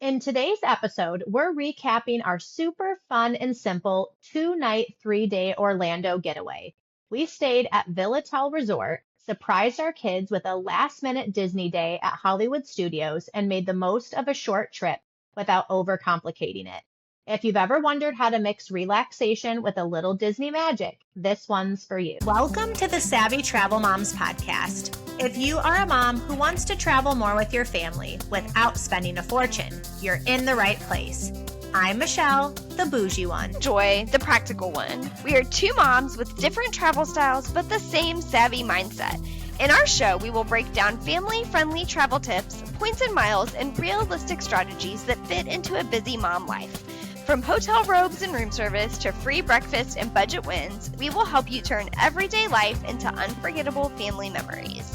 In today's episode, we're recapping our super fun and simple 2 night, 3 day Orlando getaway. We stayed at Villatel Resort, surprised our kids with a last minute Disney day at Hollywood Studios, and made the most of a short trip without overcomplicating it. If you've ever wondered how to mix relaxation with a little Disney magic, this one's for you. Welcome to the Savvy Travel Moms podcast. If you are a mom who wants to travel more with your family without spending a fortune, you're in the right place. I'm Michelle, the bougie one. Joy, the practical one. We are two moms with different travel styles, but the same savvy mindset. In our show, we will break down family-friendly travel tips, points and miles, and realistic strategies that fit into a busy mom life. From hotel robes and room service to free breakfast and budget wins, we will help you turn everyday life into unforgettable family memories.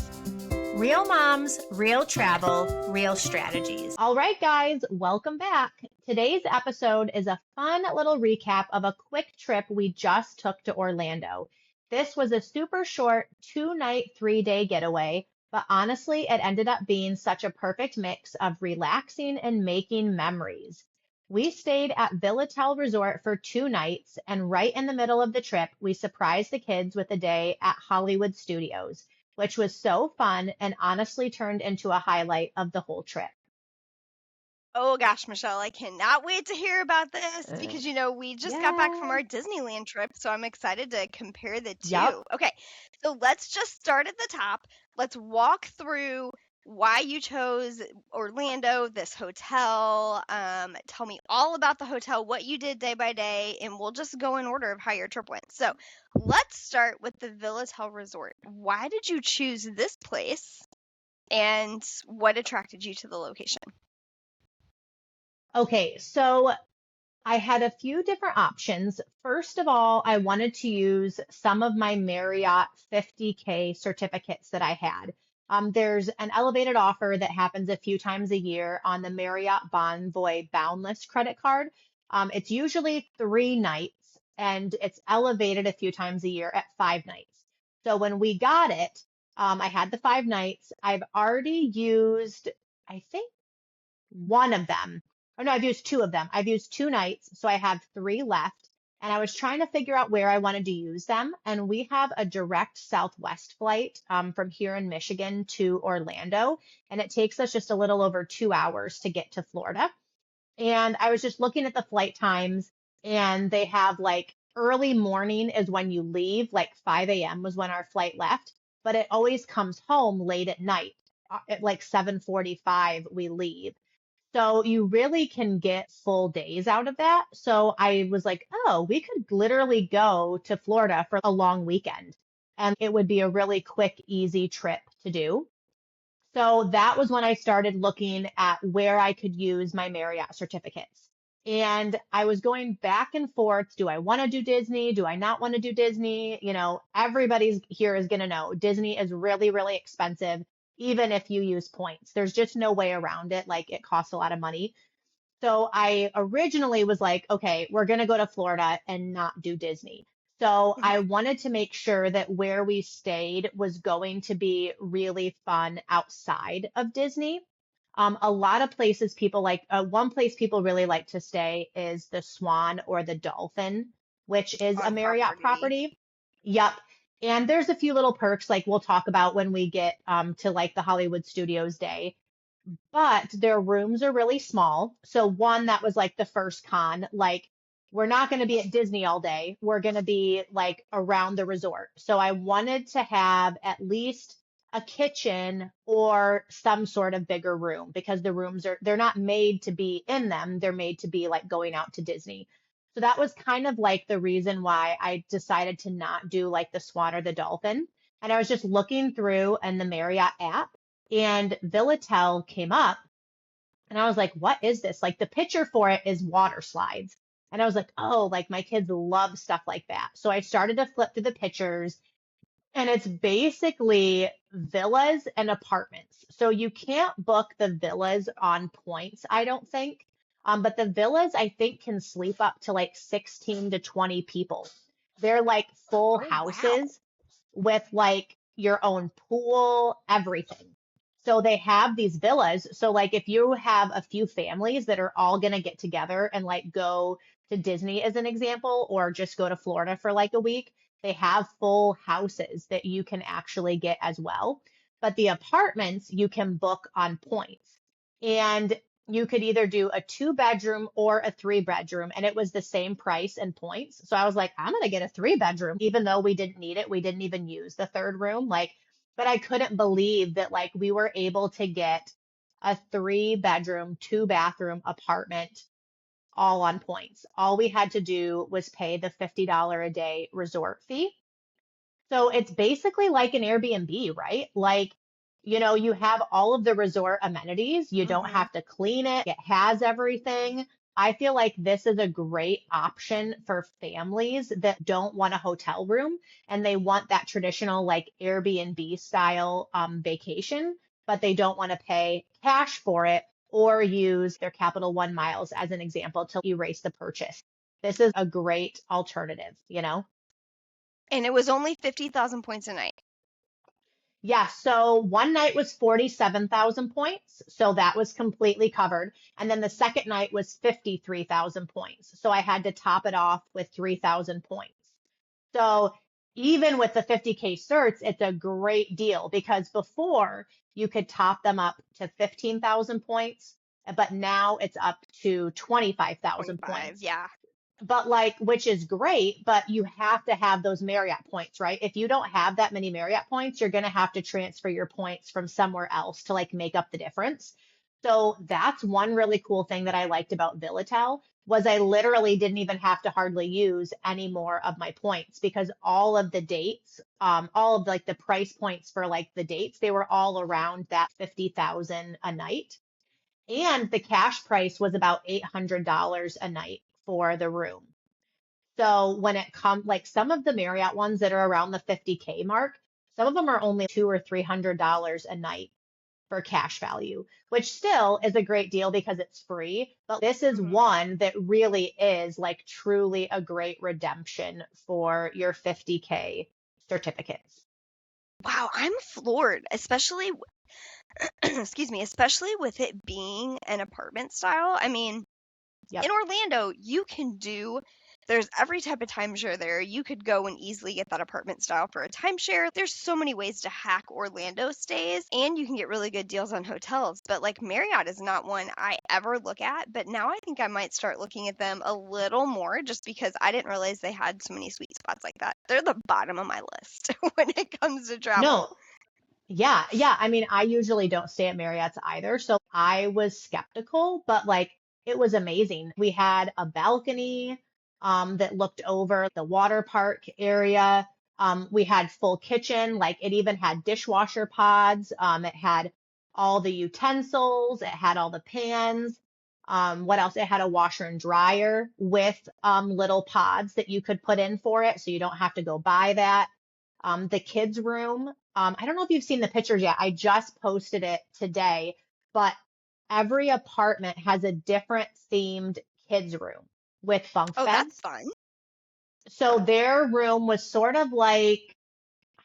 Real moms, real travel, real strategies. All right, guys, welcome back. Today's episode is a fun little recap of a quick trip we just took to Orlando. This was a super short 2 night, 3 day getaway, but honestly, it ended up being such a perfect mix of relaxing and making memories. We stayed at Villatel Resort for 2 nights, and right in the middle of the trip, we surprised the kids with a day at Hollywood Studios, which was so fun and honestly turned into a highlight of the whole trip. Oh gosh, Michelle, I cannot wait to hear about this because, we just got back from our Disneyland trip, so I'm excited to compare the two. Yep. Okay, so let's just start at the top. Let's walk through why you chose Orlando, this hotel. Tell me all about the hotel, what you did day by day, and we'll just go in order of how your trip went. So let's start with the Villatel Resort. Why did you choose this place, and what attracted you to the location? Okay, so I had a few different options. First of all, I wanted to use some of my Marriott 50K certificates that I had. There's an elevated offer that happens a few times a year on the Marriott Bonvoy Boundless credit card. It's usually 3 nights and it's elevated a few times a year at 5 nights. So when we got it, I had the 5 nights. I've already used, I think, one of them. Oh no, I've used two of them. I've used 2 nights, so I have 3 left. And I was trying to figure out where I wanted to use them. And we have a direct Southwest flight from here in Michigan to Orlando. And it takes us just a little over 2 hours to get to Florida. And I was just looking at the flight times, and they have like early morning is when you leave, like 5 a.m. was when our flight left. But it always comes home late at night. At like 7:45, we leave. So you really can get full days out of that. So I was like, oh, we could literally go to Florida for a long weekend. And it would be a really quick, easy trip to do. So that was when I started looking at where I could use my Marriott certificates. And I was going back and forth. Do I want to do Disney? Do I not want to do Disney? Everybody's here is going to know Disney is really, really expensive, even if you use points. There's just no way around it. Like it costs a lot of money. So I originally was like, okay, we're going to go to Florida and not do Disney. So I wanted to make sure that where we stayed was going to be really fun outside of Disney. A lot of places people like, one place people really like to stay is the Swan or the Dolphin, which is a Marriott property. Yep. And there's a few little perks like we'll talk about when we get to like the Hollywood Studios day. But their rooms are really small. So one, that was like the first con, like we're not going to be at Disney all day. We're going to be like around the resort. So I wanted to have at least a kitchen or some sort of bigger room because the rooms they're not made to be in them. They're made to be like going out to Disney. So that was kind of like the reason why I decided to not do like the Swan or the Dolphin. And I was just looking through in the Marriott app and Villatel came up and I was like, what is this? Like the picture for it is water slides. And I was like, oh, like my kids love stuff like that. So I started to flip through the pictures and it's basically villas and apartments. So you can't book the villas on points, I don't think. But the villas, I think, can sleep up to like 16 to 20 people. They're like full houses with like your own pool, everything. So they have these villas. So like if you have a few families that are all going to get together and like go to Disney as an example, or just go to Florida for like a week, they have full houses that you can actually get as well. But the apartments you can book on points. And you could either do a 2 bedroom or a 3 bedroom, and it was the same price and points. So I was like, I'm going to get a 3 bedroom, even though we didn't need it. We didn't even use the third room. Like, but I couldn't believe that like we were able to get a 3 bedroom, 2 bathroom apartment all on points. All we had to do was pay the $50 a day resort fee. So it's basically like an Airbnb, right? Like, you have all of the resort amenities. You don't Mm-hmm. have to clean it. It has everything. I feel like this is a great option for families that don't want a hotel room and they want that traditional like Airbnb style vacation, but they don't want to pay cash for it or use their Capital One miles as an example to erase the purchase. This is a great alternative. And it was only 50,000 points a night. Yeah, so one night was 47,000 points, so that was completely covered. And then the second night was 53,000 points. So I had to top it off with 3,000 points. So even with the 50K certs, it's a great deal because before you could top them up to 15,000 points, but now it's up to 25,000 25, points. yeah. But like, which is great, but you have to have those Marriott points, right? If you don't have that many Marriott points, you're going to have to transfer your points from somewhere else to like make up the difference. So that's one really cool thing that I liked about Villatel was I literally didn't even have to hardly use any more of my points because all of the dates, all of like the price points for like the dates, they were all around that 50,000 a night. And the cash price was about $800 a night for the room. So when it comes, like some of the Marriott ones that are around the 50K mark, some of them are only $200 or $300 a night for cash value, which still is a great deal because it's free. But this is Mhm. one that really is like truly a great redemption for your 50K certificates. Wow, I'm floored, especially excuse me, especially with it being an apartment style. I mean, Yep. in Orlando, there's every type of timeshare there. You could go and easily get that apartment style for a timeshare. There's so many ways to hack Orlando stays, and you can get really good deals on hotels. But like Marriott is not one I ever look at, but now I think I might start looking at them a little more just because I didn't realize they had so many sweet spots like that. They're the bottom of my list when it comes to travel. No, yeah, yeah. I mean, I usually don't stay at Marriott's either, so I was skeptical, but like it was amazing. We had a balcony that looked over the water park area. We had full kitchen, like it even had dishwasher pods. It had all the utensils, it had all the pans. What else? It had a washer and dryer with little pods that you could put in for it, so you don't have to go buy that. The kids' room. I don't know if you've seen the pictures yet. I just posted it today, but every apartment has a different themed kids' room with bunk Oh, that's beds. fun. So their room was sort of like,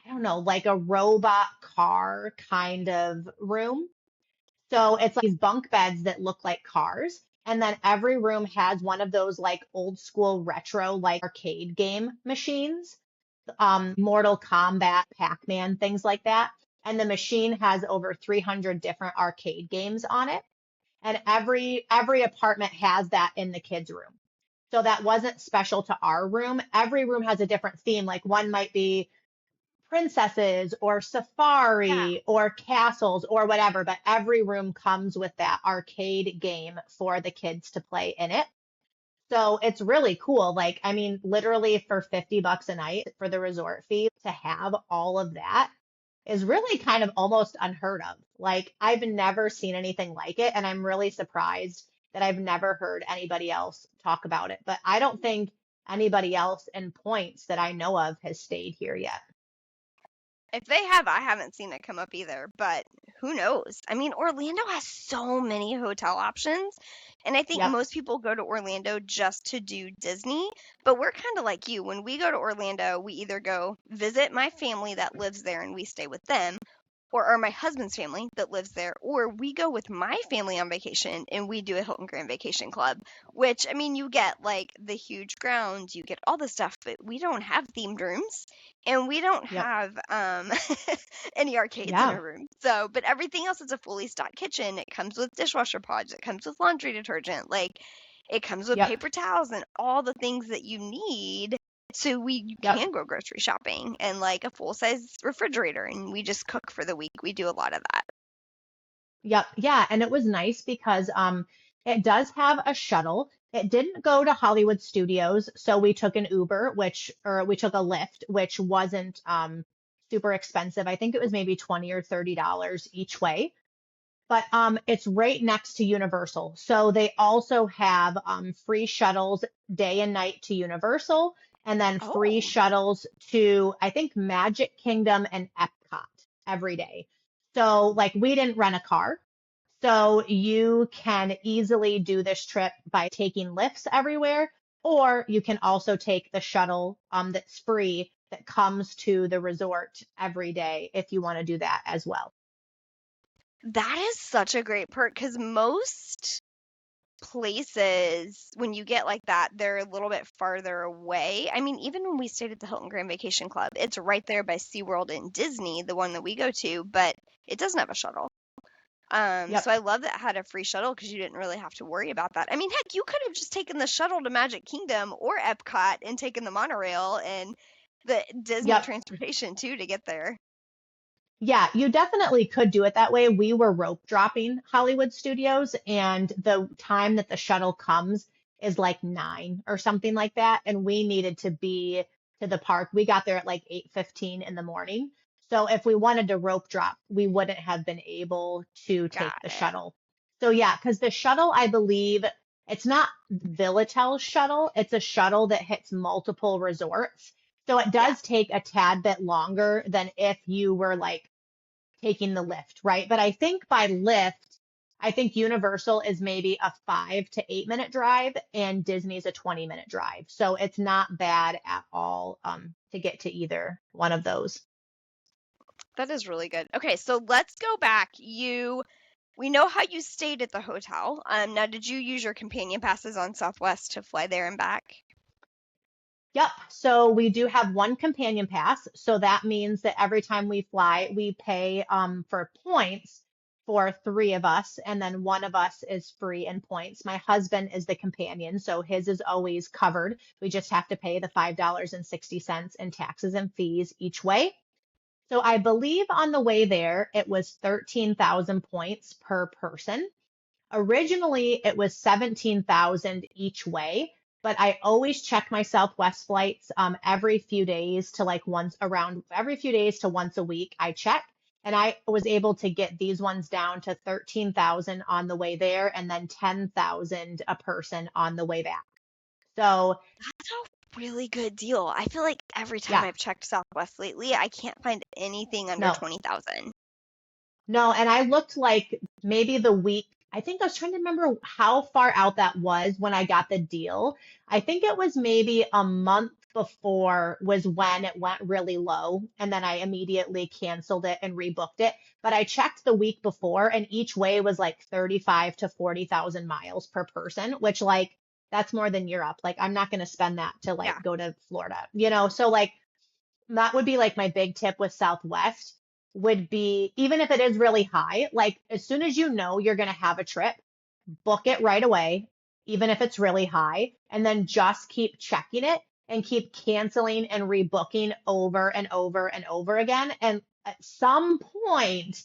I don't know, like a robot car kind of room. So it's like these bunk beds that look like cars. And then every room has one of those like old school retro like arcade game machines, Mortal Kombat, Pac-Man, things like that. And the machine has over 300 different arcade games on it. And every apartment has that in the kids' room. So that wasn't special to our room. Every room has a different theme. Like one might be princesses or Yeah. safari or castles or whatever, but every room comes with that arcade game for the kids to play in it. So it's really cool. Like, I mean, literally for $50 a night for the resort fee to have all of that is really kind of almost unheard of. Like, I've never seen anything like it, and I'm really surprised that I've never heard anybody else talk about it. But I don't think anybody else in points that I know of has stayed here yet. If they have, I haven't seen it come up either, but who knows? I mean, Orlando has so many hotel options, and I think Yep. most people go to Orlando just to do Disney, but we're kind of like you. When we go to Orlando, we either go visit my family that lives there and we stay with them, or my husband's family that lives there, or we go with my family on vacation and we do a Hilton Grand Vacation Club, which, I mean, you get like the huge grounds, you get all the stuff, but we don't have themed rooms and we don't Yep. have any arcades in Yeah. our room. So, but everything else is a fully stocked kitchen. It comes with dishwasher pods, it comes with laundry detergent, like it comes with Yep. paper towels and all the things that you need so you Yep. can go grocery shopping, and like a full size refrigerator, and we just cook for the week. We do a lot of that. Yep. Yeah. And it was nice because it does have a shuttle. It didn't go to Hollywood Studios, so we took an Uber, or we took a Lyft, which wasn't super expensive. I think it was maybe 20 or $30 each way. But it's right next to Universal. So they also have free shuttles day and night to Universal, and then free Oh, shuttles to, I think, Magic Kingdom and Epcot every day. So, like, we didn't rent a car. So you can easily do this trip by taking lifts everywhere, or you can also take the shuttle that's free that comes to the resort every day if you want to do that as well. that is such a great perk because most places, when you get like that, they're a little bit farther away. I mean, even when we stayed at the Hilton Grand Vacation Club, it's right there by SeaWorld and Disney, the one that we go to, but it doesn't have a shuttle. So Yep. I love that it had a free shuttle because you didn't really have to worry about that. I mean, heck, you could have just taken the shuttle to Magic Kingdom or Epcot and taken the monorail and the Disney Yep. transportation too to get there. Yeah, you definitely could do it that way. We were rope dropping Hollywood Studios, and the time that the shuttle comes is like 9 or something like that. And we needed to be to the park. We got there at like 8:15 in the morning. So if we wanted to rope drop, we wouldn't have been able to Got take the it. shuttle. So yeah, because the shuttle, I believe it's not Villatel shuttle, it's a shuttle that hits multiple resorts. So it Yeah. does take a tad bit longer than if you were like taking the lift, right? But I think by lift, I think Universal is maybe a 5 to 8 minute drive and Disney's a 20-minute drive. So it's not bad at all to get to either one of those. That is really good. Okay, so let's go back. We know how you stayed at the hotel. Now, did you use your companion passes on Southwest to fly there and back? Yep. So we do have one companion pass. So that means that every time we fly, we pay for points for 3 of us, and then one of us is free in points. My husband is the companion, so his is always covered. We just have to pay the $5.60 in taxes and fees each way. So I believe on the way there, it was 13,000 points per person. Originally, it was 17,000 each way, but I always check my Southwest flights every few days to like once around every few days to once a week. I check, and I was able to get these ones down to 13,000 on the way there and then 10,000 a person on the way back. So, That's a really good deal. I feel like every time yeah, I've checked Southwest lately, I can't find anything under no, 20,000. no, and I looked like maybe the week, I think I was trying to remember how far out that was when I got the deal. I think it was maybe a month before was when it went really low, and then I immediately canceled it and rebooked it. But I checked the week before, and each way was like 35 to 40,000 miles per person, which like that's more than Europe. Like I'm not going to spend that to like Yeah. go to Florida. So like that would be like my big tip with Southwest would be even if it is really high, like as soon as you know you're going to have a trip, book it right away, even if it's really high, and then just keep checking it and keep canceling and rebooking over and over and over again. And at some point,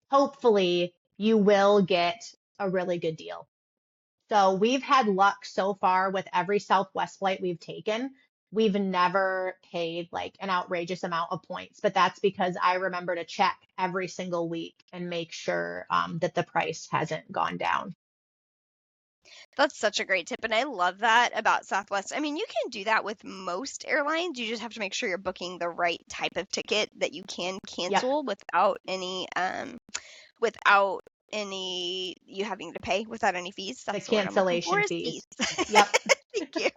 hopefully, you will get a really good deal. So we've had luck so far with every Southwest flight we've taken. We've never paid like an outrageous amount of points, but that's because I remember to check every single week and make sure that the price hasn't gone down. That's such a great tip, and I love that about Southwest. I mean, you can do that with most airlines. You just have to make sure you're booking the right type of ticket that you can Yep, cancel without any you having to pay without any fees. the That's the word I'm looking for cancellation is fees. fees. Yep, Thank you.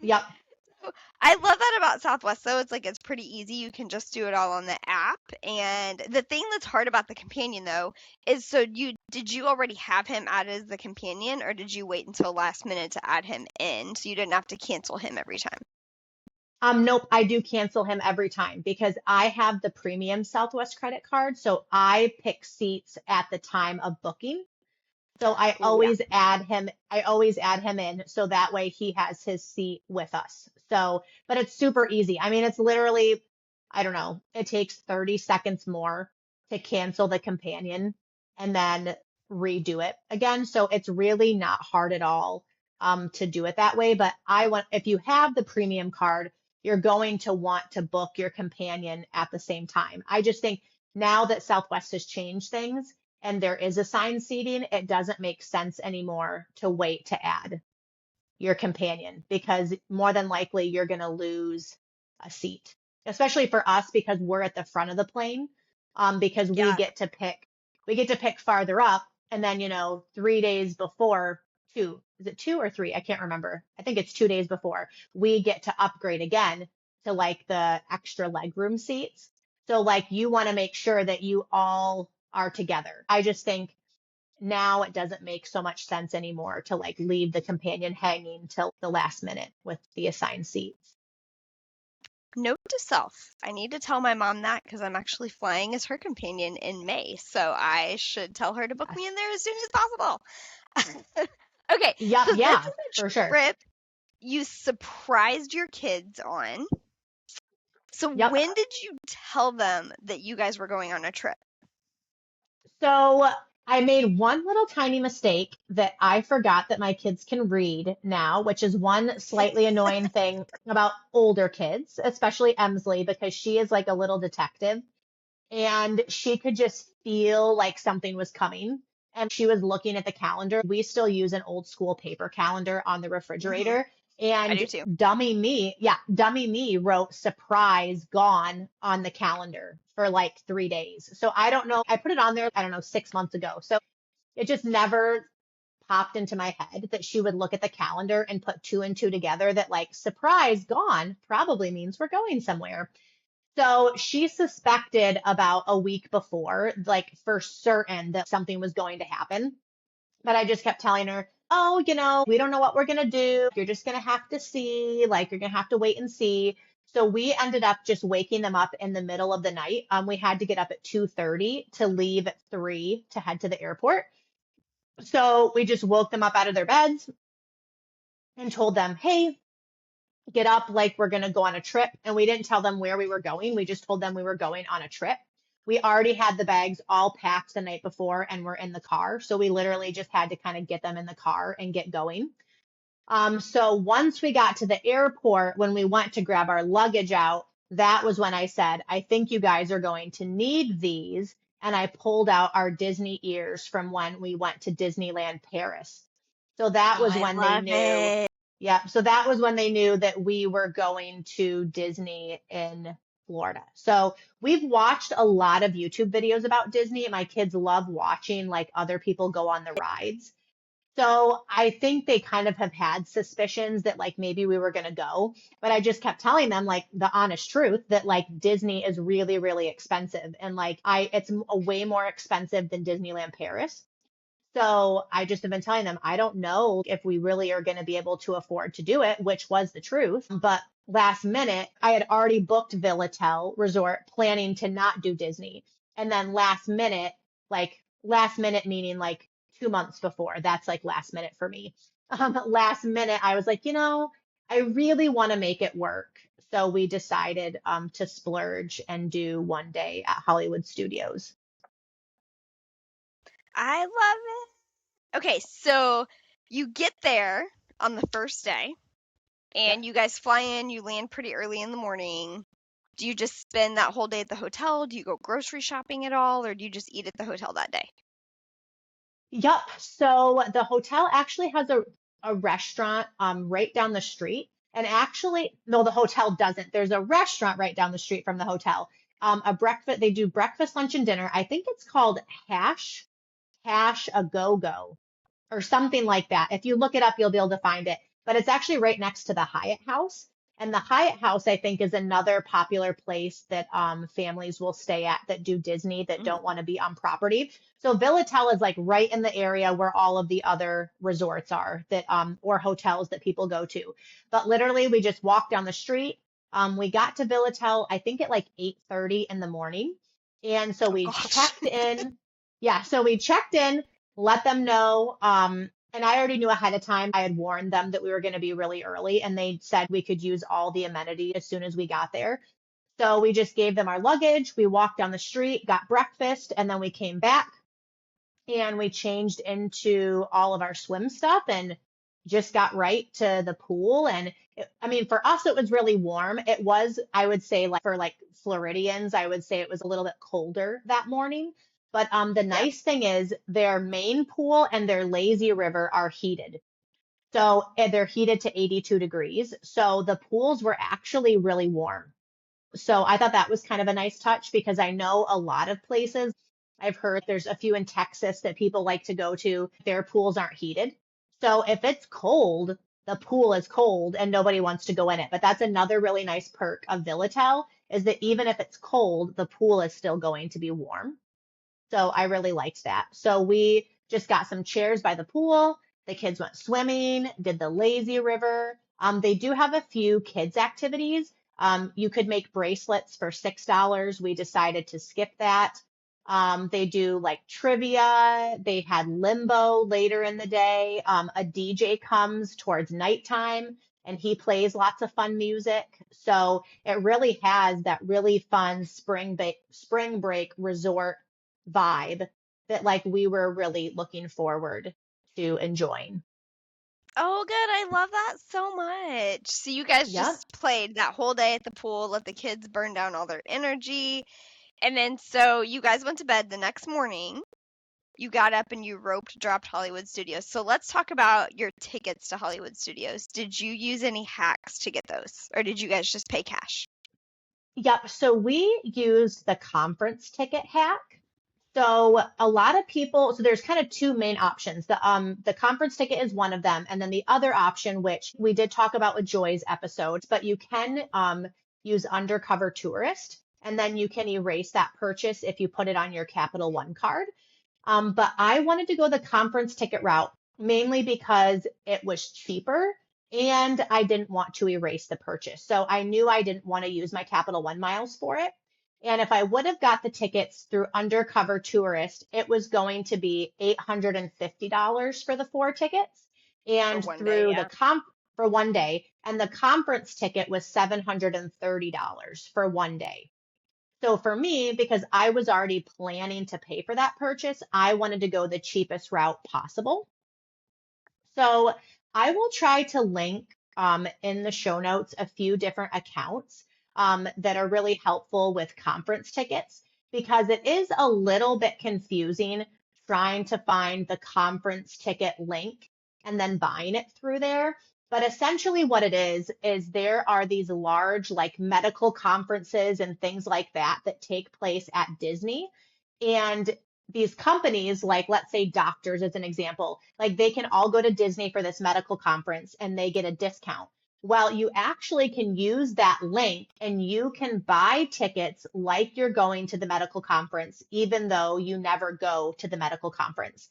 yep, So I love that about Southwest though. It's like it's pretty easy. You can just do it all on the app. And the thing that's hard about the companion though is so did you already have him added as the companion or did you wait until last minute to add him in so you didn't have to cancel him every time? Nope, I do cancel him every time because I have the premium Southwest credit card. So I pick seats at the time of booking. So Oh yeah. I always add him in so that way he has his seat with us. So, but it's super easy. I mean, it's literally, I don't know, it takes 30 seconds more to cancel the companion and then redo it again. So it's really not hard at all to do it that way. But if you have the premium card, you're going to want to book your companion at the same time. I just think now that Southwest has changed things, and there is assigned seating, it doesn't make sense anymore to wait to add your companion because more than likely you're going to lose a seat, especially for us because we're at the front of the plane, because Yeah. we get to pick farther up. And then, 3 days before, is it 2 or 3? I can't remember. I think it's 2 days before we get to upgrade again to like the extra legroom seats. So like you want to make sure that you all are together. I just think now it doesn't make so much sense anymore to like leave the companion hanging till the last minute with the assigned seats. Note to self. I need to tell my mom that because I'm actually flying as her companion in May. So I should tell her to book me Yes. in there as soon as possible. Okay, Yep, so this yeah, is a for sure. trip you surprised your kids on. So Yep. when did you tell them that you guys were going on a trip? So I made one little tiny mistake that I forgot that my kids can read now, which is one slightly annoying thing about older kids, especially Emsley, because she is like a little detective and she could just feel like something was coming. And she was looking at the calendar. We still use an old school paper calendar on the Hmm. refrigerator. I And do too. dummy me wrote surprise gone on the calendar for like 3 days. So I don't know. I put it on there, I don't know, 6 months ago. So it just never popped into my head that she would look at the calendar and put two and two together that like surprise gone probably means we're going somewhere. So she suspected about a week before, like for certain that something was going to happen. But I just kept telling her, oh, we don't know what we're going to do. You're just going to have to see, like, you're going to have to wait and see. So we ended up just waking them up in the middle of the night. We had to get up at 2:30 to leave at 3 to head to the airport. So we just woke them up out of their beds and told them, hey, get up like we're going to go on a trip. And we didn't tell them where we were going. We just told them we were going on a trip. We already had the bags all packed the night before and were in the car. So we literally just had to kind of get them in the car and get going. So once we got to the airport, when we went to grab our luggage out, that was when I said, I think you guys are going to need these. And I pulled out our Disney ears from when we went to Disneyland Paris. So that Oh, was I when they love knew, it. yeah, so that was when they knew that we were going to Disney in Florida. So we've watched a lot of YouTube videos about Disney. My kids love watching like other people go on the rides. So I think they kind of have had suspicions that like maybe we were going to go, but I just kept telling them like the honest truth that like Disney is really, really expensive. And like it's a way more expensive than Disneyland Paris. So I just have been telling them, I don't know if we really are going to be able to afford to do it, which was the truth. But last minute, I had already booked Villatel Resort, planning to not do Disney. And then last minute meaning like 2 months before, that's like last minute for me. Last minute, I was like, I really want to make it work. So we decided to splurge and do one day at Hollywood Studios. I love it. Okay, so you get there on the first day Yep. and you guys fly in, you land pretty early in the morning. Do you just spend that whole day at the hotel? Do you go grocery shopping at all, or do you just eat at the hotel that day? Yep. So the hotel actually has a restaurant right down the street. And actually, no, the hotel doesn't. There's a restaurant right down the street from the hotel. They do breakfast, lunch, and dinner. I think it's called Hash a Go Go or something like that. If you look it up, you'll be able to find it. But it's actually right next to the Hyatt House. And the Hyatt House, I think, is another popular place that families will stay at that do Disney that don't Mhm. want to be on property. So Villatel is like right in the area where all of the other resorts are that or hotels that people go to. But literally, we just walked down the street. We got to Villatel, I think at like 8:30 in the morning. And so Oh we gosh. checked in. Yeah, so we checked in, let them know. And I already knew ahead of time. I had warned them that we were going to be really early, and they said we could use all the amenities as soon as we got there. So we just gave them our luggage. We walked down the street, got breakfast, and then we came back and we changed into all of our swim stuff and just got right to the pool. And I mean, for us, it was really warm. It was, I would say, like for like Floridians, I would say it was a little bit colder that morning. But the Yeah. nice thing is their main pool and their lazy river are heated. So they're heated to 82 degrees. So the pools were actually really warm. So I thought that was kind of a nice touch because I know a lot of places, I've heard there's a few in Texas that people like to go to, their pools aren't heated. So if it's cold, the pool is cold and nobody wants to go in it. But that's another really nice perk of Villatel is that even if it's cold, the pool is still going to be warm. So I really liked that. So we just got some chairs by the pool. The kids went swimming, did the lazy river. They do have a few kids activities. You could make bracelets for $6. We decided to skip that. They do like trivia. They had limbo later in the day. A DJ comes towards nighttime and he plays lots of fun music. So it really has that really fun spring break resort vibe that like we were really looking forward to enjoying. Oh, good. I love that so much. So you guys Yep. just played that whole day at the pool, let the kids burn down all their energy. And then so you guys went to bed the next morning. You got up and you roped dropped Hollywood Studios. So let's talk about your tickets to Hollywood Studios. Did you use any hacks to get those? Or did you guys just pay cash? Yep. So we used the conference ticket hack. So a lot of people, so there's kind of two main options. The conference ticket is one of them, and then the other option, which we did talk about with Joy's episodes, but you can use undercover tourist, and then you can erase that purchase if you put it on your Capital One card. But I wanted to go the conference ticket route mainly because it was cheaper and I didn't want to erase the purchase. So I knew I didn't want to use my Capital One miles for it. And if I would have got the tickets through Undercover Tourist, it was going to be $850 for the four tickets. For And one day, through the yeah. comp for one day, and the conference ticket was $730 for one day. So for me, because I was already planning to pay for that purchase, I wanted to go the cheapest route possible. So I will try to link in the show notes a few different accounts that are really helpful with conference tickets because it is a little bit confusing trying to find the conference ticket link and then buying it through there. But essentially, what it is there are these large, like medical conferences and things like that that take place at Disney. And these companies, like let's say doctors as an example, like they can all go to Disney for this medical conference and they get a discount. Well, you actually can use that link and you can buy tickets like you're going to the medical conference, even though you never go to the medical conference.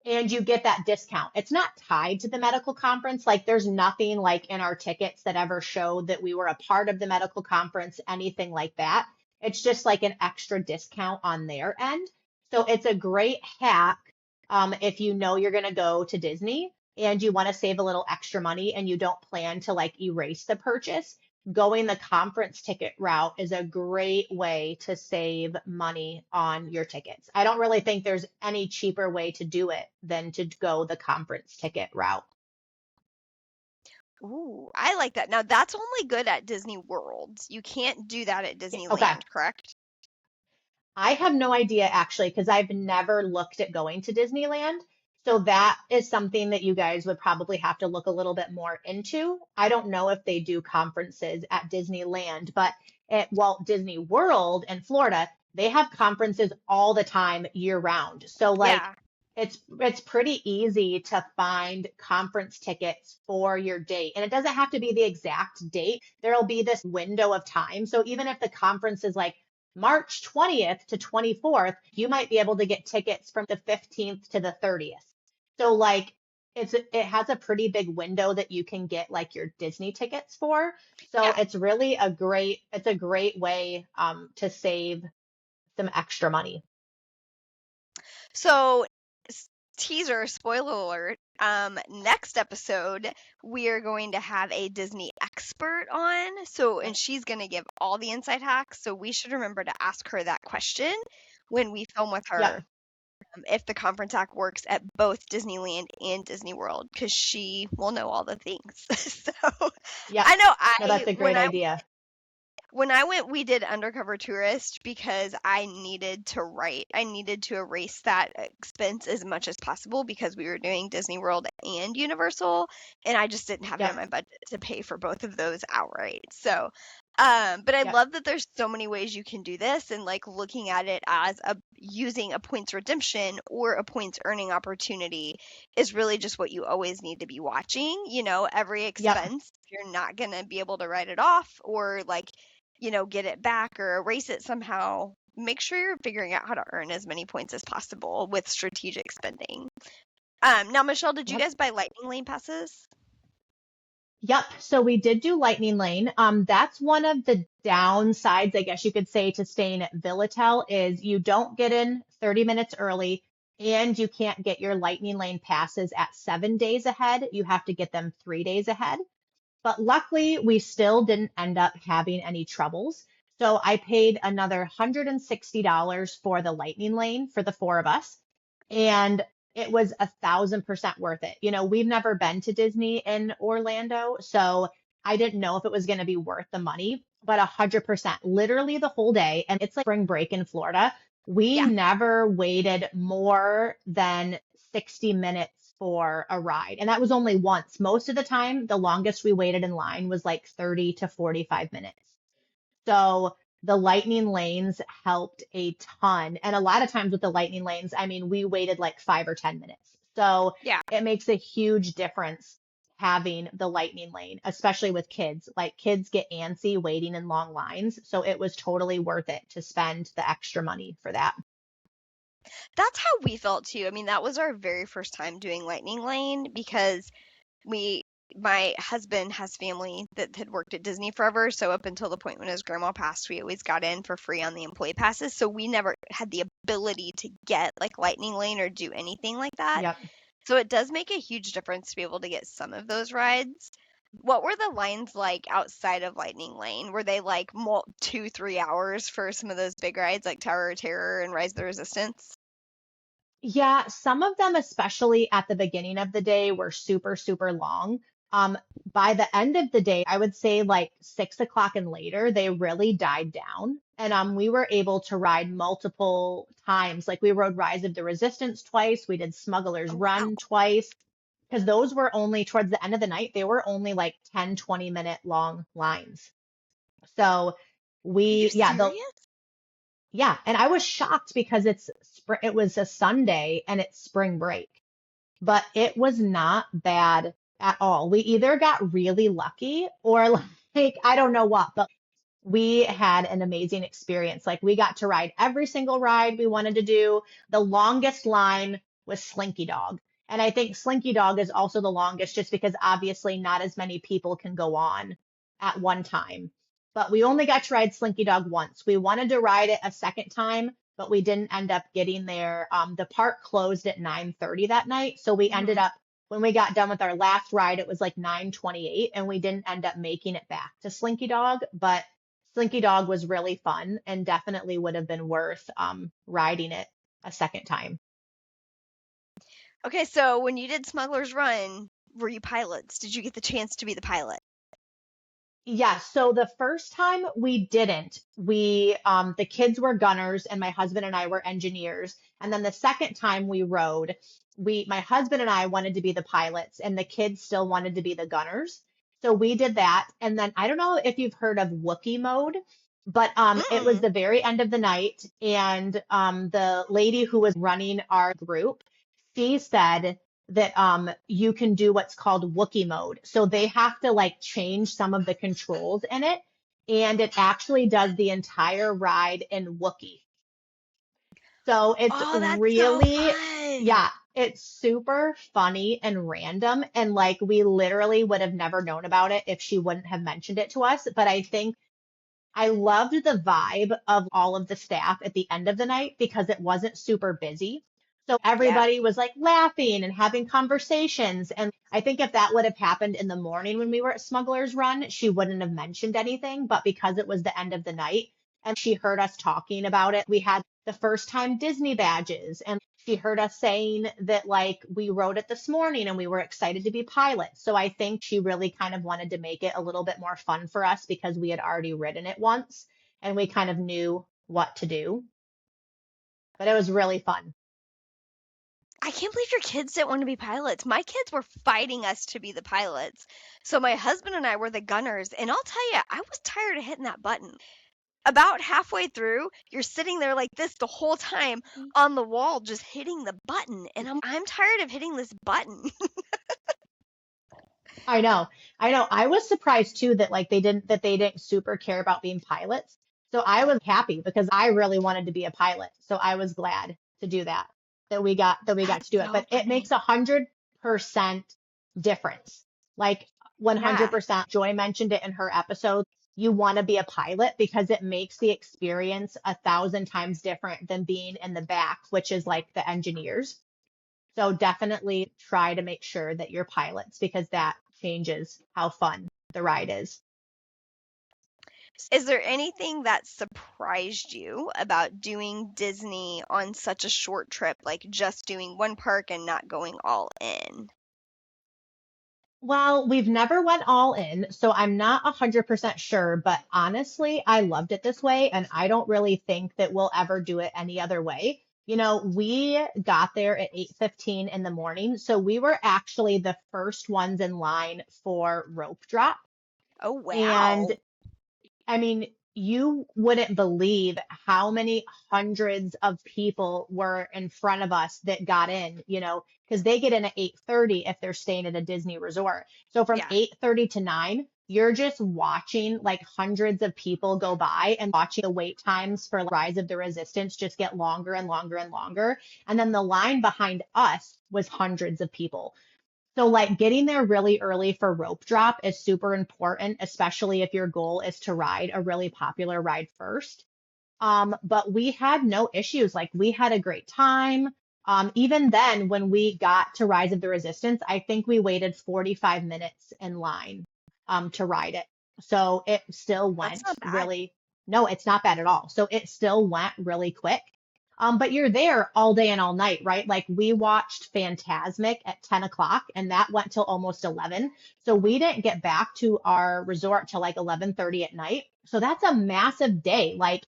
And you get that discount. It's not tied to the medical conference. Like there's nothing like in our tickets that ever showed that we were a part of the medical conference, anything like that. It's just like an extra discount on their end. So it's a great hack if you know you're going to go to Disney and you want to save a little extra money and you don't plan to like erase the purchase. Going the conference ticket route is a great way to save money on your tickets. I don't really think there's any cheaper way to do it than to go the conference ticket route. Ooh, I like that. Now that's only good at Disney World. You can't do that at Okay. Disneyland, correct? I have no idea actually, because I've never looked at going to Disneyland. So that is something that you guys would probably have to look a little bit more into. I don't know if they do conferences at Disneyland, but at Walt Disney World in Florida, they have conferences all the time year round. So like Yeah. it's pretty easy to find conference tickets for your date. And it doesn't have to be the exact date. There'll be this window of time. So even if the conference is like March 20th to 24th, you might be able to get tickets from the 15th to the 30th. So like it has a pretty big window that you can get like your Disney tickets for. So Yeah. it's really a great way to save some extra money. So, teaser, spoiler alert. Next episode, we are going to have a Disney expert on. So, and Yep. she's going to give all the inside hacks. So, we should remember to ask her that question when we film with Yep. her, if the conference act works at both Disneyland and Disney World, because she will know all the things. So, Yep. I know No, that's a great idea. when I went, we did undercover tourist because I needed to write. I needed to erase that expense as much as possible because we were doing Disney World and Universal, and I just didn't have it in Yep. my budget to pay for both of those outright. So, but I Yep. love that there's so many ways you can do this, and like looking at it as a using a points redemption or a points earning opportunity is really just what you always need to be watching. Every Yep. expense, you're not going to be able to write it off or like get it back or erase it somehow. Make sure you're figuring out how to earn as many points as possible with strategic spending. Now, Michelle, did you Yep. guys buy lightning lane passes? Yep. So we did do Lightning Lane. That's one of the downsides, I guess you could say, to staying at Villatel is you don't get in 30 minutes early and you can't get your Lightning Lane passes at 7 days ahead. You have to get them 3 days ahead. But luckily, we still didn't end up having any troubles. So I paid another $160 for the Lightning Lane for the four of us. And it was 1,000% worth it. We've never been to Disney in Orlando, so I didn't know if it was going to be worth the money, but 100%, literally the whole day. And it's like spring break in Florida. We Yeah. never waited more than 60 minutes for a ride. And that was only once. Most of the time, the longest we waited in line was like 30 to 45 minutes. So the lightning lanes helped a ton. And a lot of times with the lightning lanes, I mean, we waited like 5 or 10 minutes. So Yeah. it makes a huge difference having the lightning lane, especially with kids. Like kids get antsy waiting in long lines. So it was totally worth it to spend the extra money for that. That's how we felt too. I mean, that was our very first time doing lightning lane because we my husband has family that had worked at Disney forever, so up until the point when his grandma passed, we always got in for free on the employee passes. So we never had the ability to get like lightning lane or do anything like that. Yep. So it does make a huge difference to be able to get some of those rides. What were the lines like outside of Lightning Lane? Were they like 2-3 hours for some of those big rides like Tower of Terror and Rise of the Resistance? Yeah, some of them, especially at the beginning of the day, were super, super long. Um, by the end of the day, I would say like 6 o'clock and later, they really died down. And we were able to ride multiple times. Like we rode Rise of the Resistance twice, we did Smuggler's Oh wow. Run twice, because those were only towards the end of the night, they were only like 10, 20-minute long lines. So Are you yeah, serious? yeah, and I was shocked because it was a Sunday and it's spring break, but it was not bad at all. We either got really lucky or like I don't know what, but we had an amazing experience. Like we got to ride every single ride we wanted to do. The longest line was Slinky Dog. And I think Slinky Dog is also the longest just because obviously not as many people can go on at one time. But we only got to ride Slinky Dog once. We wanted to ride it a second time, but we didn't end up getting there. The park closed at 9:30 that night. So we ended Hmm. up when we got done with our last ride, it was like 9:28 and we didn't end up making it back to Slinky Dog, but Slinky Dog was really fun and definitely would have been worth riding it a second time. Okay, so when you did Smuggler's Run, were you pilots? Did you get the chance to be the pilot? Yeah, so the first time we didn't. The kids were gunners and my husband and I were engineers. And then the second time we rode, my husband and I wanted to be the pilots and the kids still wanted to be the gunners. So we did that. And then I don't know if you've heard of Wookiee mode, but it was Mm. the very end of the night and the lady who was running our group she said that you can do what's called Wookiee mode. So they have to like change some of the controls in it, and it actually does the entire ride in Wookiee. So it's Oh, that's so really, fun. yeah, it's super funny and random. And like we literally would have never known about it if she wouldn't have mentioned it to us. But I think I loved the vibe of all of the staff at the end of the night because it wasn't super busy. So Yeah. everybody was like laughing and having conversations. And I think if that would have happened in the morning when we were at Smuggler's Run, she wouldn't have mentioned anything. But because it was the end of the night and she heard us talking about it, we had the first time Disney badges. And she heard us saying that like we wrote it this morning and we were excited to be pilots. So I think she really kind of wanted to make it a little bit more fun for us because we had already ridden it once and we kind of knew what to do. But it was really fun. I can't believe your kids didn't want to be pilots. My kids were fighting us to be the pilots. So my husband and I were the gunners, and I'll tell you, I was tired of hitting that button. About halfway through, you're sitting there like this the whole time on the wall just hitting the button, and I'm tired of hitting this button. I know. I know. I was surprised too that like they didn't super care about being pilots. So I was happy because I really wanted to be a pilot. So I was glad to do that. That we got That's to do it. so But it funny. makes 100% difference. Like Yeah. 100%. Joy mentioned it in her episode. You want to be a pilot because it makes the experience 1,000 times different than being in the back, which is like the engineers. So definitely try to make sure that you're pilots because that changes how fun the ride is. Is there anything that surprised you about doing Disney on such a short trip, like just doing one park and not going all in? Well, we've never went all in, so I'm not 100% sure, but honestly, I loved it this way, and I don't really think that we'll ever do it any other way. We got there at 8:15 in the morning, so we were actually the first ones in line for rope drop. Oh, And wow. I mean, you wouldn't believe how many hundreds of people were in front of us that got in, because they get in at 8:30 if they're staying at a Disney resort. So from Yeah. 8:30 to 9, you're just watching like hundreds of people go by and watching the wait times for Rise of the Resistance just get longer and longer and longer. And then the line behind us was hundreds of people. So, like getting there really early for rope drop is super important, especially if your goal is to ride a really popular ride first. But we had no issues. Like, we had a great time. Even then, when we got to Rise of the Resistance, I think we waited 45 minutes in line to ride it. So it still That's went not bad. really, no, it's not bad at all. So it still went really quick. But you're there all day and all night, right? Like we watched Phantasmic at 10 o'clock and that went till almost 11. So we didn't get back to our resort till like 11:30 at night. So that's a massive day. Like,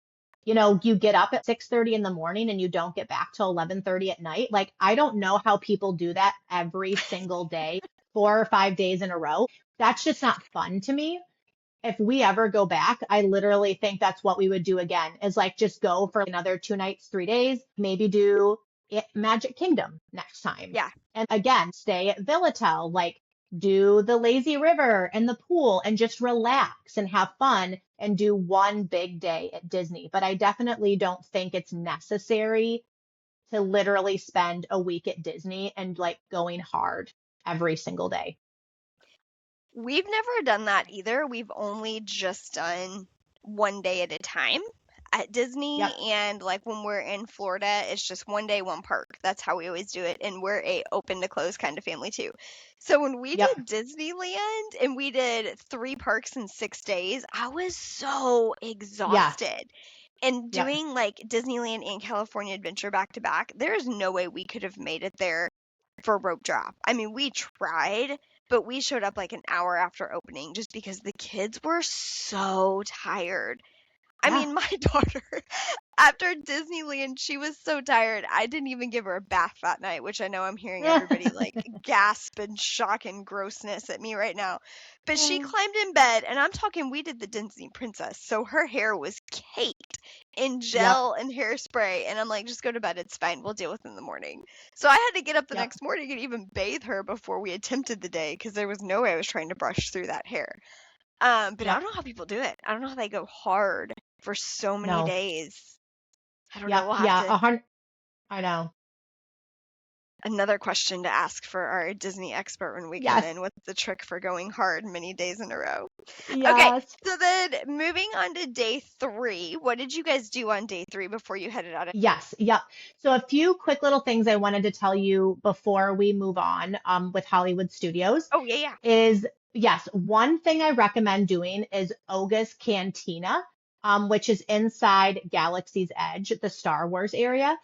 you get up at 6:30 in the morning and you don't get back till 11:30 at night. Like, I don't know how people do that every single day, 4 or 5 days in a row. That's just not fun to me. If we ever go back, I literally think that's what we would do again is like just go for another 2 nights, 3 days, maybe do it Magic Kingdom next time. Yeah. And again, stay at Villatel, like do the lazy river and the pool and just relax and have fun and do one big day at Disney. But I definitely don't think it's necessary to literally spend a week at Disney and like going hard every single day. We've never done that either. We've only just done one day at a time at Yep. Disney, and like when we're in Florida, it's just one day, one park. That's how we always do it, and we're a open to close kind of family too. So when we Yep. did Disneyland and we did 3 parks in 6 days, I was so Yeah. exhausted. And Yep. doing like Disneyland and California Adventure back to back, there's no way we could have made it there for rope drop. I mean, we tried, but we showed up like an hour after opening just because the kids were so tired. I Yeah. mean, my daughter, after Disneyland, she was so tired. I didn't even give her a bath that night, which I know I'm hearing everybody like gasp and shock and grossness at me right now. But she climbed in bed, and I'm talking, we did the Disney princess. So her hair was caked in Yep. gel and hairspray. And I'm like, just go to bed. It's fine. We'll deal with it in the morning. So I had to get up the Yep. next morning and even bathe her before we attempted the day because there was no way I was trying to brush through that hair. But I don't Yep. know how people do it. I don't know how they go hard for so many No. days. I don't know. Yep. We'll have Yeah. to. 100. I know. Another question to ask for our Disney expert when we come Yes. in. What's the trick for going hard many days in a row? Okay, Yes. so then moving on to day 3, what did you guys do on day 3 before you headed out? Yes. Yep. So a few quick little things I wanted to tell you before we move on with Hollywood Studios Oh, yeah. is yes, one thing I recommend doing is Oga's Cantina, which is inside Galaxy's Edge, the Star Wars area.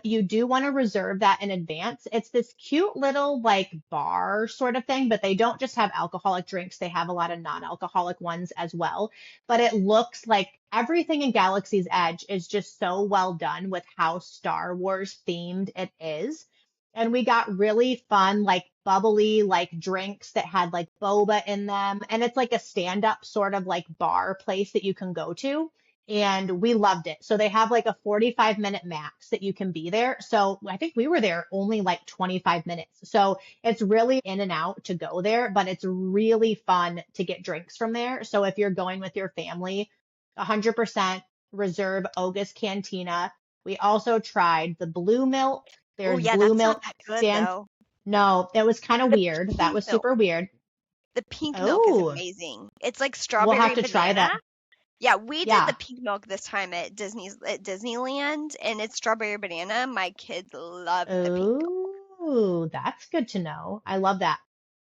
You do want to reserve that in advance. It's this cute little like bar sort of thing, but they don't just have alcoholic drinks, they have a lot of non-alcoholic ones as well. But it looks like everything in Galaxy's Edge is just so well done with how Star Wars themed it is. And we got really fun, like bubbly, like drinks that had like boba in them. And it's like a stand up sort of like bar place that you can go to. And we loved it. So they have like a 45-minute max that you can be there. So I think we were there only like 25 minutes. So it's really in and out to go there, but it's really fun to get drinks from there. So if you're going with your family, 100% reserve Oga's Cantina. We also tried the blue milk. Oh, There's yeah, blue that's not milk that good stands. though. No, it was kind of The weird. That pink was milk. super weird. The pink milk is Oh, amazing. It's like we'll have strawberry to try banana. that. Yeah, we did the Yeah. pink milk this time at Disneyland, and it's strawberry banana. My kids love the pink milk. Oh, that's good to know. I love that.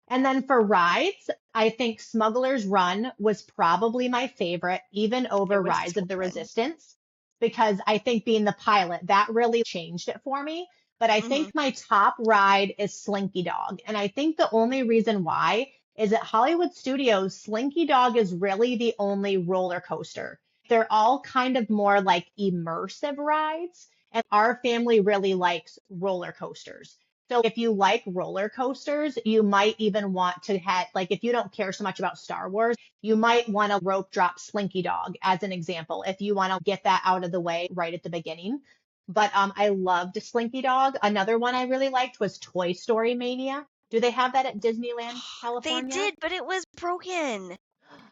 And then for rides, I think Smuggler's Run was probably my favorite, even It over was Rise so of the good. Resistance, because I think being the pilot, that really changed it for me. But I Hmm. think my top ride is Slinky Dog. And I think the only reason why is at Hollywood Studios, Slinky Dog is really the only roller coaster. They're all kind of more like immersive rides. And our family really likes roller coasters. So if you like roller coasters, you might even want to have, like, if you don't care so much about Star Wars, you might want to rope drop Slinky Dog as an example, if you want to get that out of the way right at the beginning. But I loved Slinky Dog. Another one I really liked was Toy Story Mania. Do they have that at Disneyland, They California? did, but it was broken.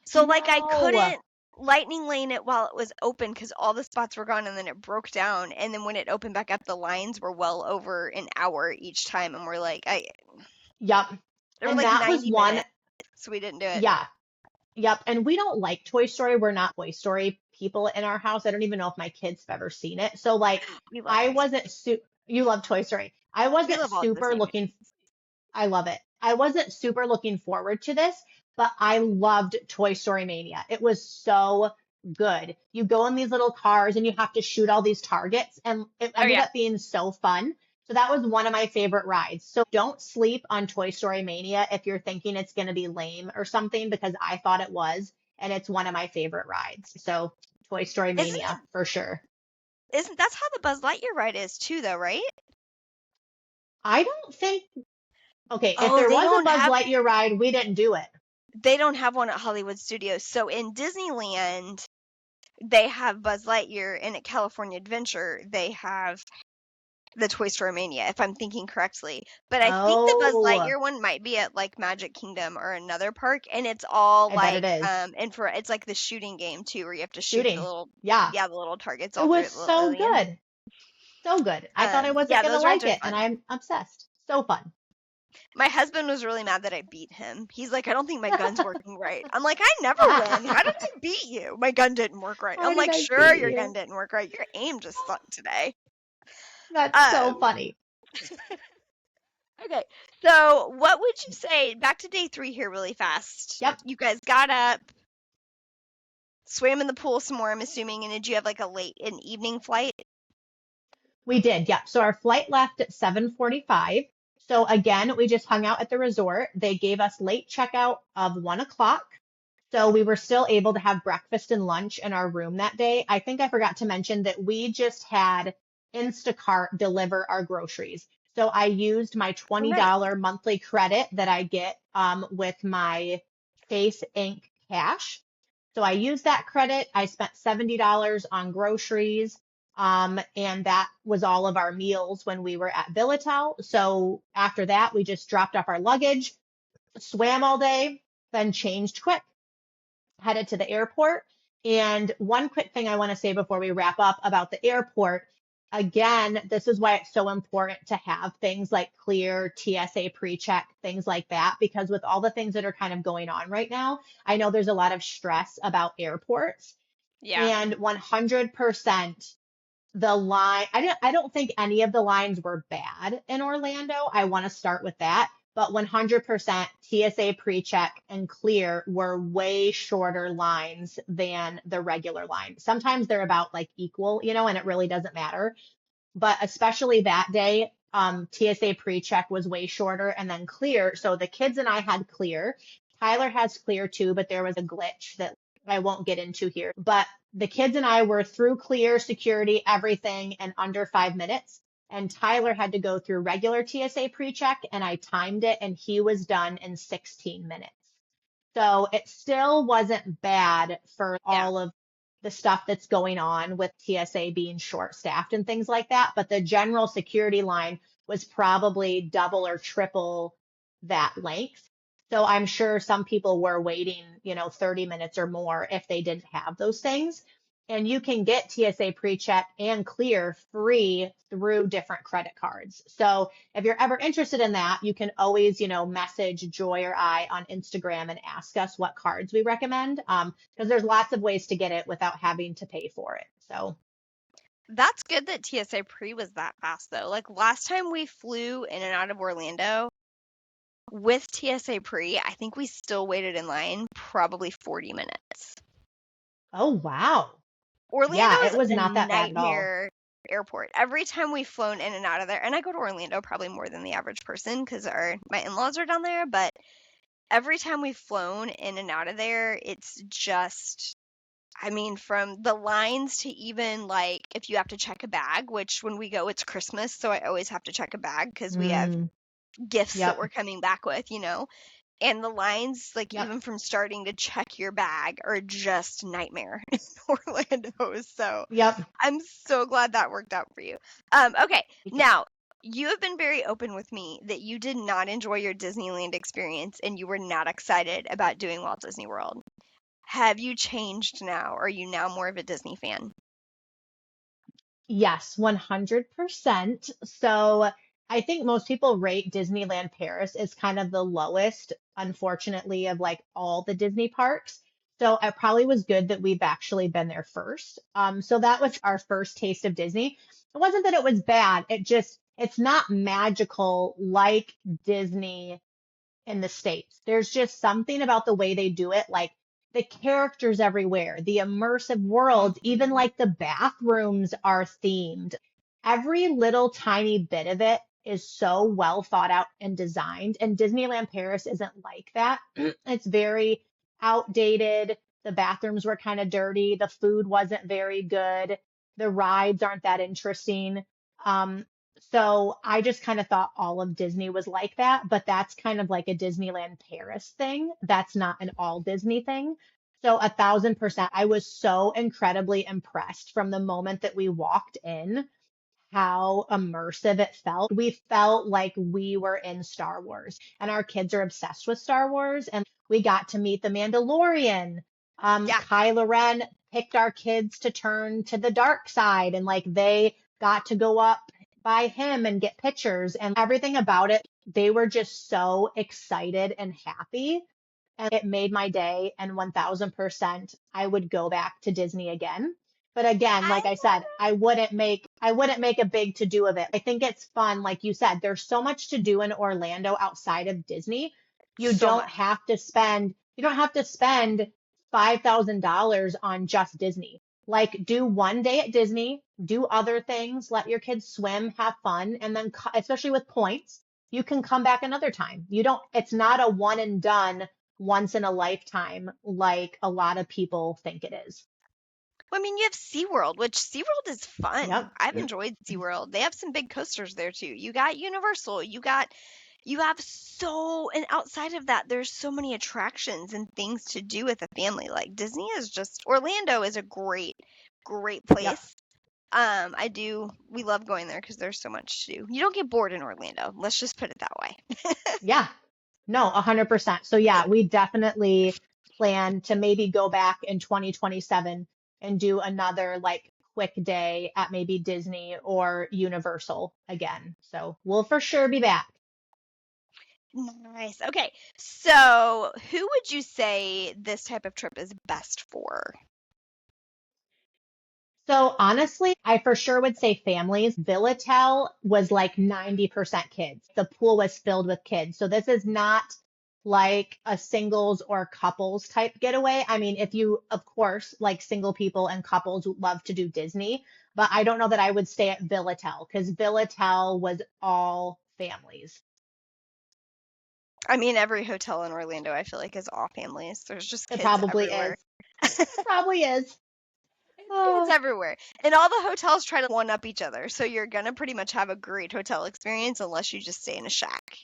So like I No. couldn't lightning lane it while it was open because all the spots were gone and then it broke down and then when it opened back up the lines were well over an hour each time and we're like I Yep. they were And like that was 90 one. minutes so we didn't do it. Yeah. Yep. And we don't like Toy Story. We're not Toy Story people in our house. I don't even know if my kids have ever seen it. So like We love I Toy Story. wasn't you love Toy Story. I We wasn't love all super Disney looking movies. I love it. I wasn't super looking forward to this, but I loved Toy Story Mania. It was so good. You go in these little cars and you have to shoot all these targets, and it Oh ended yeah. up being so fun. So that was one of my favorite rides. So don't sleep on Toy Story Mania if you're thinking it's going to be lame or something, because I thought it was, and it's one of my favorite rides. So Toy Story Isn't Mania for sure. isn't that's how the Buzz Lightyear ride is too though, right? I don't think, okay, if Oh, there was a Buzz Lightyear ride, we didn't do it. they don't have one at Hollywood Studios. So in Disneyland they have Buzz Lightyear and at California Adventure they have the Toy Story Mania, if I'm thinking correctly. But I think the Buzz Oh, Lightyear one might be at like Magic Kingdom or another park, and it's all I bet like it is. and for it's like the shooting game too, where you have to shoot the Shooting. little Yeah. yeah the little targets It all was through the little so aliens. good. So good. I thought I wasn't Yeah, going to those rides like are it, and fun. I'm obsessed. So fun. My husband was really mad that I beat him. He's like, I don't think my gun's working right. I'm like, I never win. How did I beat you? My gun didn't work right. How I'm did like, I sure, beat your gun you? didn't work right. Your aim just sucked today. That's so Um, funny. Okay, so what would you say? Back to day 3 here, really fast. Yep, You guys got up, swam in the pool some more, I'm assuming, and did you have like an evening flight? we did. Yep. So our flight left at 7:45. So again, we just hung out at the resort. They gave us late checkout of 1 o'clock. So we were still able to have breakfast and lunch in our room that day. I think I forgot to mention that we just had Instacart deliver our groceries. So I used my Oh, nice. $20 monthly credit that I get with my Chase Inc. Cash. So I used that credit. I spent $70 on groceries. And that was all of our meals when we were at Villatel. So after that, we just dropped off our luggage, swam all day, then changed quick, headed to the airport. And one quick thing I want to say before we wrap up about the airport, again, this is why it's so important to have things like Clear, TSA pre-check, things like that, because with all the things that are kind of going on right now, I know there's a lot of stress about airports. Yeah. And 100% I don't think any of the lines were bad in Orlando. I want to start with that. But 100% TSA pre-check and Clear were way shorter lines than the regular line. Sometimes they're about like equal, and it really doesn't matter. But especially that day, TSA pre-check was way shorter and then Clear. So the kids and I had Clear. Tyler has Clear too, but there was a glitch that I won't get into here. But the kids and I were through Clear, security, everything in under 5 minutes. And Tyler had to go through regular TSA pre-check and I timed it and he was done in 16 minutes. So it still wasn't bad for Yeah. all of the stuff that's going on with TSA being short staffed and things like that. But the general security line was probably double or triple that length. So I'm sure some people were waiting, 30 minutes or more if they didn't have those things. And you can get TSA pre-check and Clear free through different credit cards. So if you're ever interested in that, you can always, message Joy or I on Instagram and ask us what cards we recommend. Because there's lots of ways to get it without having to pay for it. So That's good that TSA pre was that fast though. Like last time we flew in and out of Orlando with TSA pre, I think we still waited in line probably 40 minutes. oh wow. Orlando Yeah, is it was a not that bad at all. nightmare airport. Every time we've flown in and out of there, and I go to Orlando probably more than the average person because my in-laws are down there, but every time we've flown in and out of there, it's just I mean, from the lines to even like if you have to check a bag, which when we go, it's Christmas, so I always have to check a bag because we have Mm, gifts that yep, we're coming back with. And the lines, like yep. even from starting to check your bag, are just nightmare in Orlando. So Yep. I'm so glad that worked out for you. Okay, now you have been very open with me that you did not enjoy your Disneyland experience and you were not excited about doing Walt Disney World. Have you changed now? Are you now more of a Disney fan? Yes, 100%. So I think most people rate Disneyland Paris as kind of the lowest, unfortunately, of like all the Disney parks. So it probably was good that we've actually been there first. So that was our first taste of Disney. It wasn't that it was bad. It's not magical like Disney in the States. There's just something about the way they do it, like the characters everywhere, the immersive world, even Mhm. like the bathrooms are themed. Every little tiny bit of it is so well thought out and designed. And Disneyland Paris isn't like that. It's very outdated. The bathrooms were kind of dirty. The food wasn't very good. The rides aren't that interesting. Um, so I just kind of thought all of Disney was like that, but that's kind of like a Disneyland Paris thing. That's not an all Disney thing. So 1,000%, I was so incredibly impressed from the moment that we walked in, how immersive it felt. We felt like we were in Star Wars, and our kids are obsessed with Star Wars. And we got to meet the Mandalorian. Yeah. Kylo Ren picked our kids to turn to the dark side, and like they got to go up by him and get pictures and everything about it. They were just so excited and happy. And it made my day. And 1,000%, I would go back to Disney again. But again, I like I said, I wouldn't make a big to do of it. I think it's fun. Like you said, there's so much to do in Orlando outside of Disney. You so don't much. have to spend, you don't have to spend $5,000 on just Disney. Like do one day at Disney, do other things, let your kids swim, have fun, and then especially with points, you can come back another time. It's not a one and done once in a lifetime like a lot of people think it is. Well, I mean, you have SeaWorld, which SeaWorld is fun. Yep. I've enjoyed SeaWorld. They have some big coasters there too. You got Universal, you got You have and outside of that, there's so many attractions and things to do with a family. Like Disney is just, Orlando is a great, great Yep. place. We love going there because there's so much to do. You don't get bored in Orlando. Let's just put it that way. Yeah. No, 100%. So yeah, we definitely plan to maybe go back in 2027 and do another like quick day at maybe Disney or Universal again. So we'll for sure be back. Nice. Okay. So, who would you say this type of trip is best for? So honestly, I for sure would say families. Villatel was like 90% kids. The pool was filled with kids. So this is not like a singles or couples type getaway. I mean, if you, of course, like single people and couples love to do Disney, but I don't know that I would stay at Villatel because Villatel was all families. I mean, every hotel in Orlando, I feel like, is all families. There's just It kids probably everywhere. is. It probably is. Kids Oh, everywhere. And all the hotels try to one up each other. So you're going to pretty much have a great hotel experience unless you just stay in a shack.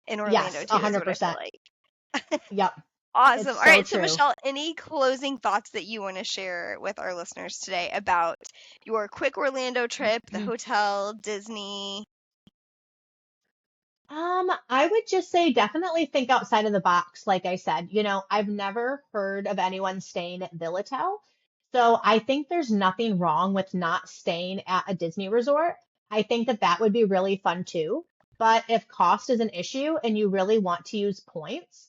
In Orlando, yes, too, is what I feel 100%. like. Yep, it's Awesome. All so right. So, true. Michelle, any closing thoughts that you want to share with our listeners today about your quick Orlando trip, the hotel, Disney? I would just say definitely think outside of the box. Like I said, I've never heard of anyone staying at Villatel. So I think there's nothing wrong with not staying at a Disney resort. I think that that would be really fun too. But if cost is an issue and you really want to use points,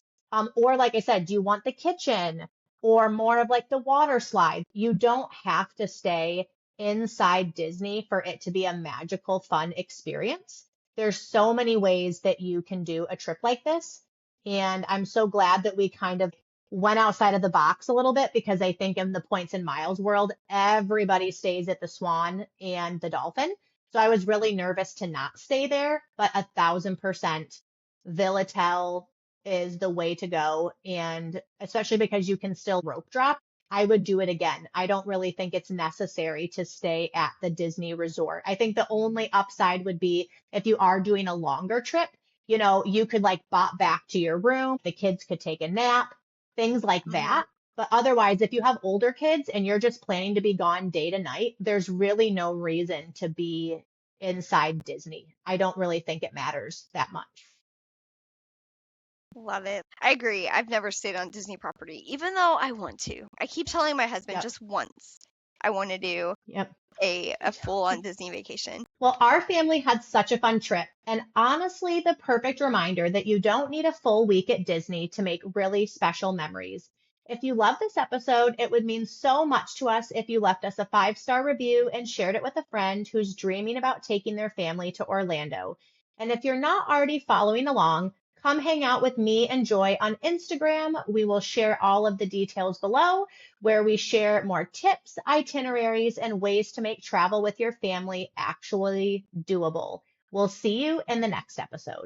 or like I said, do you want the kitchen or more of like the water slide? You don't have to stay inside Disney for it to be a magical, fun experience. There's so many ways that you can do a trip like this. And I'm so glad that we kind of went outside of the box a little bit because I think in the points and miles world, everybody stays at the Swan and the Dolphin. So I was really nervous to not stay there, but 1,000% Villatel is the way to go. And especially because you can still rope drop, I would do it again. I don't really think it's necessary to stay at the Disney resort. I think the only upside would be if you are doing a longer trip, you could like bop back to your room, the kids could take a nap, things like Mhm. that. But otherwise, if you have older kids and you're just planning to be gone day to night, there's really no reason to be inside Disney. I don't really think it matters that much. Love it. I agree. I've never stayed on Disney property, even though I want to. I keep telling my husband Yep. just once I want to do Yep. a full on Disney vacation. Well, our family had such a fun trip, and honestly, the perfect reminder that you don't need a full week at Disney to make really special memories. If you love this episode, it would mean so much to us if you left us a 5-star review and shared it with a friend who's dreaming about taking their family to Orlando. And if you're not already following along, come hang out with me and Joy on Instagram. We will share all of the details below where we share more tips, itineraries, and ways to make travel with your family actually doable. We'll see you in the next episode.